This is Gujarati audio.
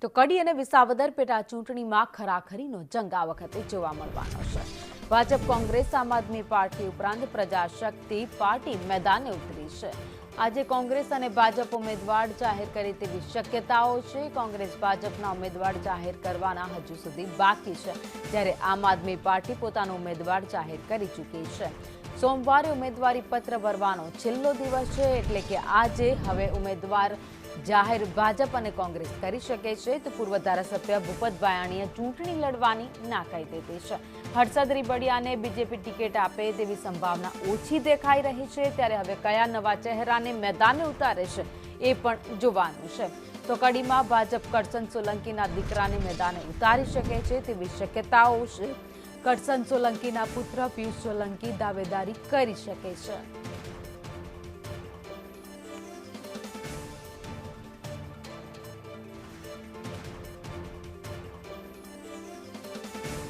તો કડી અને વિસાવદર પેટા ચૂંટણીમાં ખરાખરીનો જંગ આ વખતે જોવા મળવાનો છે। ભાજપ, કોંગ્રેસ, આમ આદમી પાર્ટી ઉપરાંત પ્રજાશક્તિ પાર્ટી મેદાને ઉતરી છે। આજે કોંગ્રેસ અને ભાજપ ઉમેદવાર જાહેર કરે તેવી શક્યતાઓ છે। કોંગ્રેસ ભાજપના ઉમેદવાર જાહેર કરવાના હજુ સુધી બાકી છે, જ્યારે આમ આદમી પાર્ટી પોતાનો ઉમેદવાર જાહેર કરી ચૂકી છે। સોમવારે ઉમેદવારી પત્ર ભરવાનો છેલ્લો દિવસ છે, એટલે કે આજે હવે ઉમેદવાર જાહેર ભાજપ અને કોંગ્રેસ કરી શકે છે। તો પૂર્વ ધારાસભ્ય ભૂપત ભાયાણીએ ચૂંટણી લડવાની ના કહી દીધી છે। હર્ષદ રીબડિયાને બીજેપી ટિકિટ આપે તેવી સંભાવના ઓછી દેખાઈ રહી છે, ત્યારે હવે કયા નવા ચહેરાને મેદાને ઉતારે છે એ પણ જોવાનું છે। તો કડીમાં ભાજપ કરશન સોલંકીના દીકરાને મેદાને ઉતારી શકે છે તેવી શક્યતાઓ છે। કરશન સોલંકીના પુત્ર પિયુષ સોલંકી દાવેદારી કરી શકે છે।